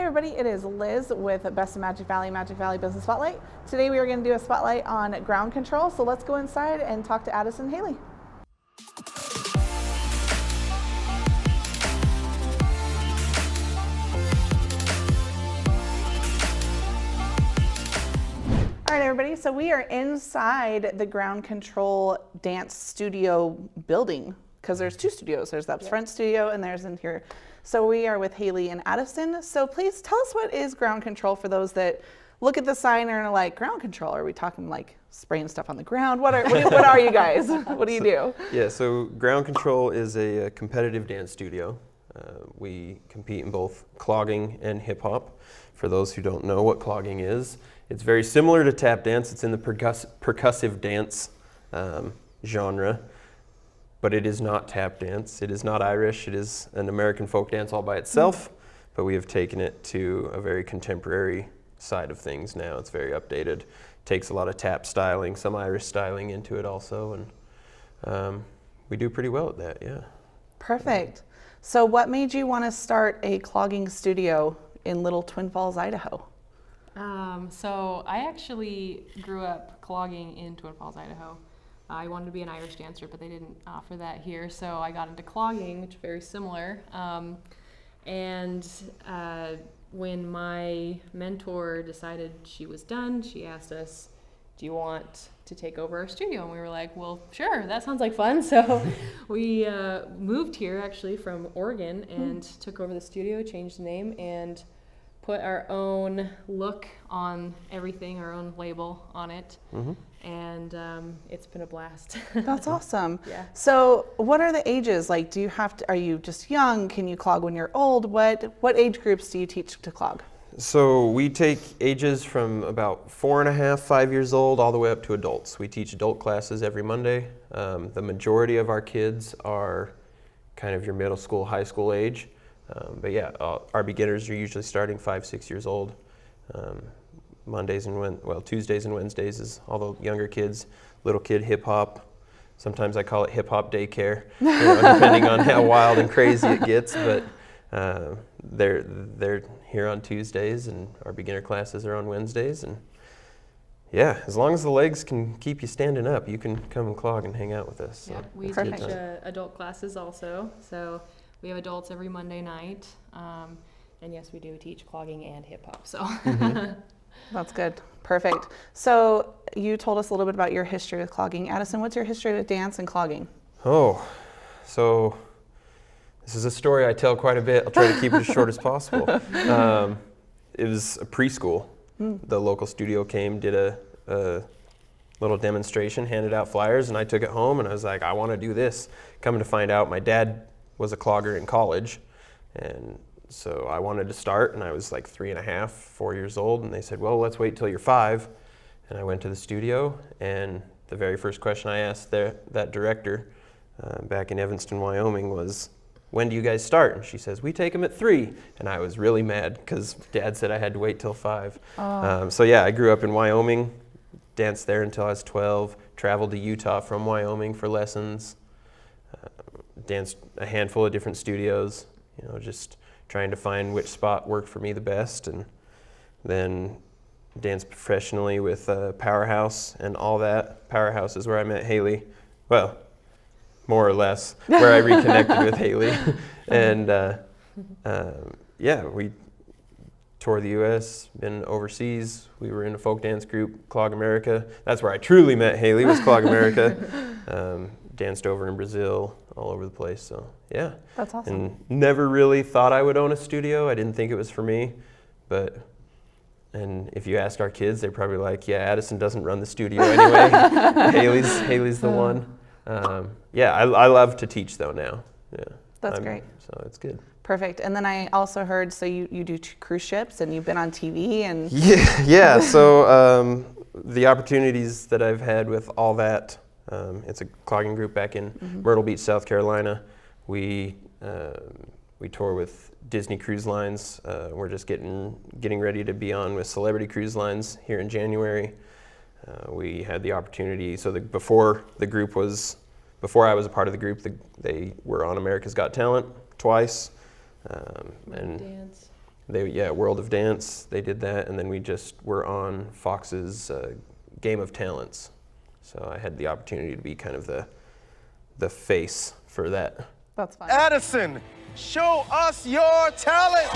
everybody, it is Liz with Best of Magic Valley Business Spotlight. Today we are going to do a spotlight on ground control, so let's go inside and talk to Addison and Haley. All right, everybody, so we are inside the ground control dance studio building, because there's two studios. There's that front studio and there's in here. So we are with Haley and Addison. So please tell us, what is ground control for those that look at the sign and are like, ground control? Are we talking like spraying stuff on the ground? What are you guys? What do you do? Yeah, so ground control is a competitive dance studio. We compete in both clogging and hip hop. For those who don't know what clogging is, it's very similar to tap dance. It's in the percussive dance genre. But it is not tap dance. It is not Irish. It is an American folk dance all by itself, but we have taken it to a very contemporary side of things now. It's very updated. Takes a lot of tap styling, some Irish styling into it also, and we do pretty well at that, yeah. Perfect. So what made you want to start a clogging studio in Little Twin Falls, Idaho? So I actually grew up clogging in Twin Falls, Idaho. I wanted to be an Irish dancer, but they didn't offer that here, so I got into clogging, which is very similar. When my mentor decided she was done, she asked us, do you want to take over our studio? And we were like, well, sure, that sounds like fun. So we moved here actually from Oregon and took over the studio, changed the name, and put our own look on everything, our own label on it. And it's been a blast. That's awesome. Yeah. So what are the ages? Like, are you just young? Can you clog when you're old? What age groups do you teach to clog? So we take ages from about 4.5, 5 years old, all the way up to adults. We teach adult classes every Monday. The majority of our kids are kind of your middle school, high school age. But yeah, our beginners are usually starting 5, 6 years old. Tuesdays and Wednesdays is all the younger kids, little kid hip hop. Sometimes I call it hip hop daycare, depending on how wild and crazy it gets. But they're here on Tuesdays, and our beginner classes are on Wednesdays. And yeah, as long as the legs can keep you standing up, you can come and clog and hang out with us. So we teach adult classes also. So we have adults every Monday night. And yes, we do teach clogging and hip hop. So. That's good. Perfect. So you told us a little bit about your history with clogging. Addison, what's your history with dance and clogging? Oh, so this is a story I tell quite a bit. I'll try to keep it as short as possible. It was a preschool. The local studio came, did a little demonstration, handed out flyers, and I took it home, and I was like, I want to do this. Coming to find out, my dad was a clogger in college, and so I wanted to start, and I was like 3.5, 4 years old, and they said, well, let's wait till you're 5. And I went to the studio, and the very first question I asked that director back in Evanston, Wyoming was, when do you guys start? And she says, we take them at 3. And I was really mad because Dad said I had to wait till 5. So yeah, I grew up in Wyoming, danced there until I was 12, traveled to Utah from Wyoming for lessons, danced a handful of different studios, just trying to find which spot worked for me the best, and then danced professionally with Powerhouse and all that. Powerhouse is where I met Haley. Well, more or less, where I reconnected with Haley. And yeah, we toured the U.S., been overseas. We were in a folk dance group, Clog America. That's where I truly met Haley, was Clog America. Danced over in Brazil, all over the place, so yeah. That's awesome. And never really thought I would own a studio. I didn't think it was for me, and if you ask our kids, they're probably like, yeah, Addison doesn't run the studio anyway. Haley's the one. Yeah, I love to teach though now. Yeah. That's great. So it's good. Perfect. And then I also heard, so you do cruise ships, and you've been on TV and... Yeah. So the opportunities that I've had with all that, it's a clogging group back in Myrtle Beach, South Carolina. We tour with Disney Cruise Lines. We're just getting ready to be on with Celebrity Cruise Lines here in January. We had the opportunity, so before I was a part of the group, they were on America's Got Talent twice. And dance. World of Dance, they did that, and then we just were on Fox's Game of Talents. So I had the opportunity to be kind of the face for that. That's fun. Addison, show us your talent.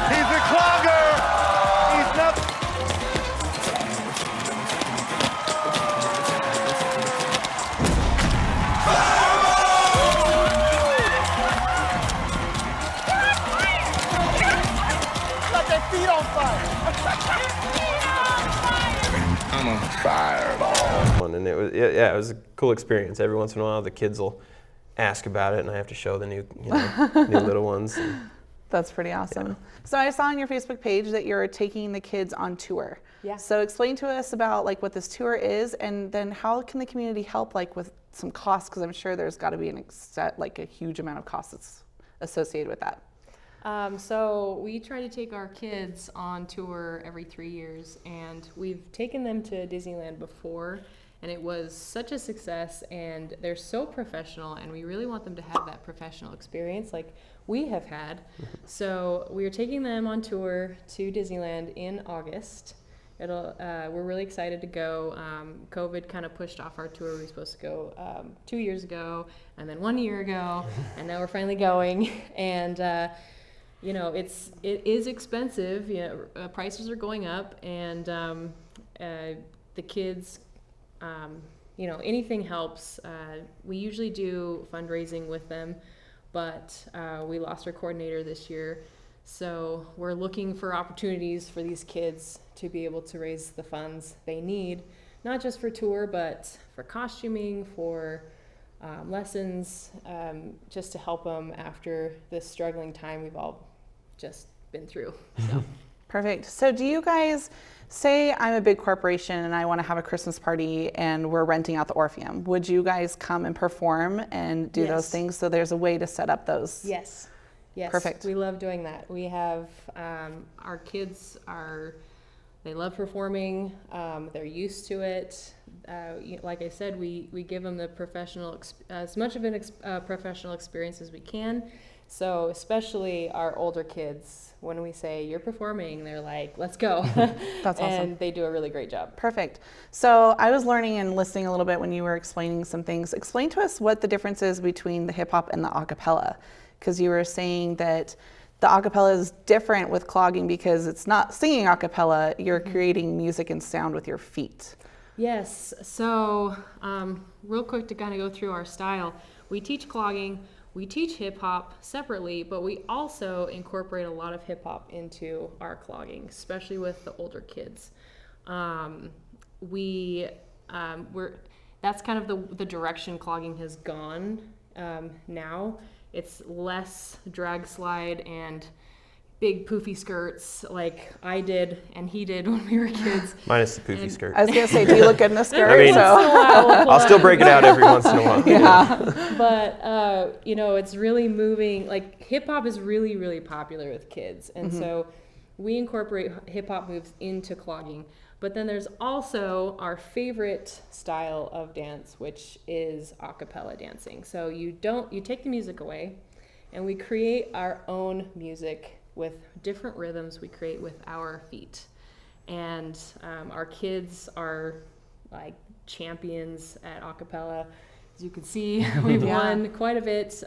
He's a clogger. He's not. Got their feet on fire. I'm a fireball. And it was a cool experience. Every once in a while, the kids will ask about it, and I have to show the new little ones. That's pretty awesome. Yeah. So I saw on your Facebook page that you're taking the kids on tour. Yeah. So explain to us about like what this tour is, and then how can the community help like with some costs, because I'm sure there's got to be a huge amount of costs associated with that. So we try to take our kids on tour every 3 years, and we've taken them to Disneyland before, and it was such a success, and they're so professional, and we really want them to have that professional experience like we have had. So we are taking them on tour to Disneyland in August. We're really excited to go. COVID kind of pushed off our tour. We were supposed to go 2 years ago, and then 1 year ago, and now we're finally going. And it is expensive. Prices are going up, and the kids, anything helps. We usually do fundraising with them, but we lost our coordinator this year. So we're looking for opportunities for these kids to be able to raise the funds they need, not just for tour, but for costuming, for lessons, just to help them after this struggling time we've all just been through. So. Perfect. So do you guys, say I'm a big corporation and I want to have a Christmas party and we're renting out the Orpheum, would you guys come and perform and do those things? So there's a way to set up those. Yes. Yes. Perfect. We love doing that. We have, our kids they love performing. They're used to it. Like I said, we give them the as much of a professional experience as we can. So especially our older kids, when we say you're performing, they're like, let's go. That's awesome. And they do a really great job. Perfect. So I was learning and listening a little bit when you were explaining some things. Explain to us what the difference is between the hip hop and the acapella, because you were saying that the acapella is different with clogging because it's not singing acapella, you're creating music and sound with your feet. Yes. So real quick to kind of go through our style, we teach clogging. We teach hip hop separately, but we also incorporate a lot of hip hop into our clogging, especially with the older kids. That's kind of the direction clogging has gone now. It's less drag slide and big poofy skirts like I did and he did when we were kids. Minus the poofy skirt. I was going to say, do you look good in a skirt? I mean, I'll still break it out every once in a while. Yeah. But, it's really moving. Like hip hop is really, really popular with kids. And so we incorporate hip hop moves into clogging. But then there's also our favorite style of dance, which is a cappella dancing. So you take the music away and we create our own music with different rhythms we create with our feet. And our kids are like champions at a cappella. As you can see, we've won quite a bit.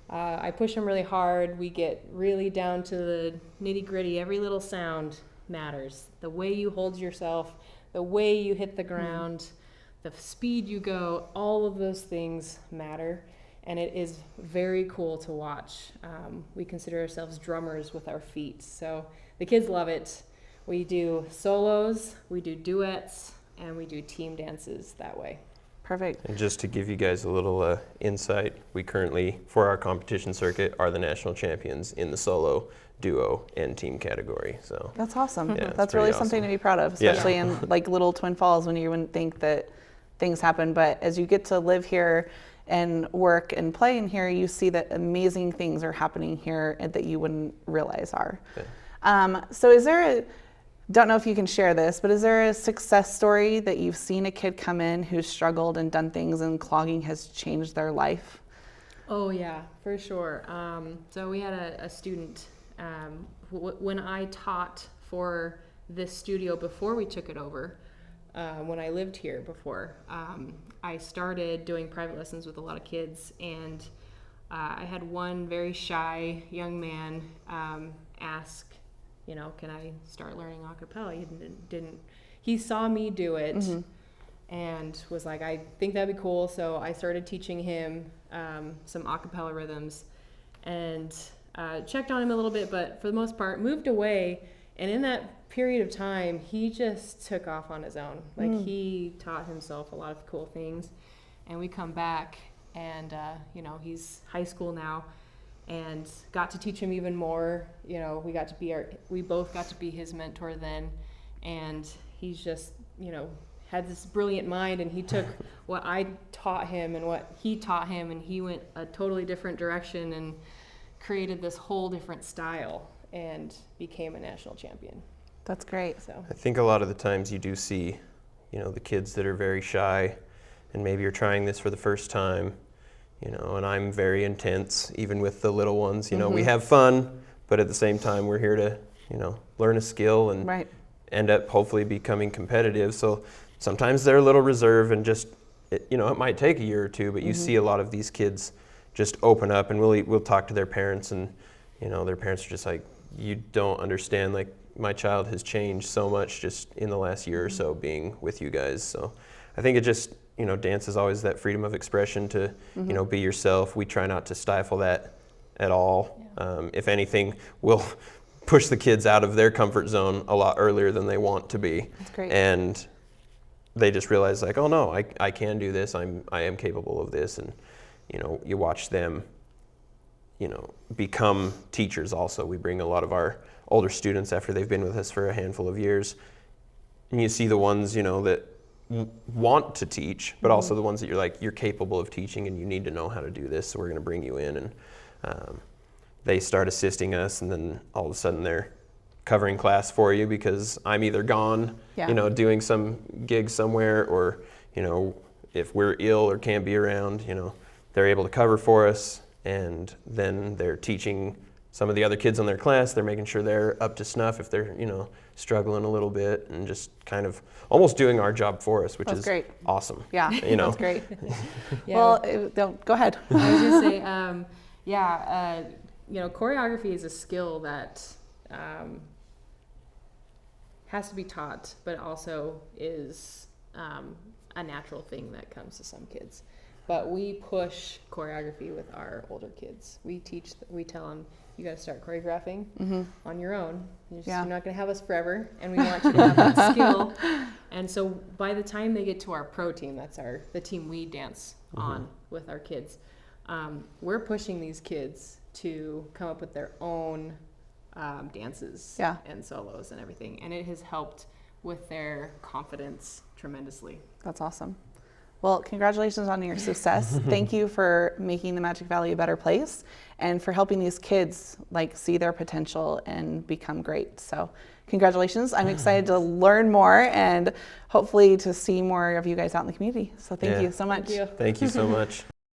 I push them really hard. We get really down to the nitty gritty. Every little sound matters. The way you hold yourself, the way you hit the ground, the speed you go, all of those things matter. And it is very cool to watch. We consider ourselves drummers with our feet. So the kids love it. We do solos, we do duets, and we do team dances that way. Perfect. And just to give you guys a little insight, we currently, for our competition circuit, are the national champions in the solo, duo, and team category. So that's awesome. Yeah, that's really awesome. something to be proud of, especially in like little Twin Falls when you wouldn't think that things happen. But as you get to live here and work and play in here, you see that amazing things are happening here that you wouldn't realize are. Okay. So is there don't know if you can share this, but is there a success story that you've seen a kid come in who's struggled and done things and clogging has changed their life? Oh yeah, for sure. So we had a student, when I taught for this studio before we took it over, when I lived here before, I started doing private lessons with a lot of kids, and I had one very shy young man ask, can I start learning a cappella? He saw me do it and was like, I think that'd be cool. So I started teaching him some a cappella rhythms and checked on him a little bit, but for the most part moved away. And in that period of time, he just took off on his own. Like he taught himself a lot of cool things. And we come back and, he's high school now and got to teach him even more. We both got to be his mentor then. And he's just, had this brilliant mind, and he took what I taught him and what he taught him, and he went a totally different direction and created this whole different style and became a national champion. That's great. So I think a lot of the times you do see, the kids that are very shy, and maybe you're trying this for the first time, and I'm very intense, even with the little ones. We have fun, but at the same time, we're here to, learn a skill and Right. end up hopefully becoming competitive. So sometimes they're a little reserved and just, it might take a year or two, but you see a lot of these kids just open up, and we'll talk to their parents, and their parents are just like, you don't understand, like my child has changed so much just in the last year or so being with you guys. So I think it just, dance is always that freedom of expression to, be yourself. We try not to stifle that at all. Yeah. If anything, we'll push the kids out of their comfort zone a lot earlier than they want to be. That's great. And they just realize like, oh no, I can do this. I am capable of this. And, you watch them, become teachers also. We bring a lot of our older students after they've been with us for a handful of years. And you see the ones, that want to teach, but also the ones that you're capable of teaching and you need to know how to do this. So we're going to bring you in, and they start assisting us, and then all of a sudden they're covering class for you because I'm either gone, doing some gig somewhere, or, if we're ill or can't be around, they're able to cover for us, and then they're teaching some of the other kids in their class. They're making sure they're up to snuff if they're, struggling a little bit, and just kind of almost doing our job for us, which That's is great. awesome. Yeah, that's great. Yeah. Well, go ahead. I was gonna say, choreography is a skill that has to be taught, but also is a natural thing that comes to some kids. But we push choreography with our older kids. We tell them, you got to start choreographing on your own. You're not going to have us forever, and we want you to have that skill. And so by the time they get to our pro team, that's the team we dance on with our kids, we're pushing these kids to come up with their own dances and solos and everything. And it has helped with their confidence tremendously. That's awesome. Well, congratulations on your success. Thank you for making the Magic Valley a better place and for helping these kids see their potential and become great. So congratulations. I'm excited to learn more and hopefully to see more of you guys out in the community. So thank you so much. Thank you. Thank you so much.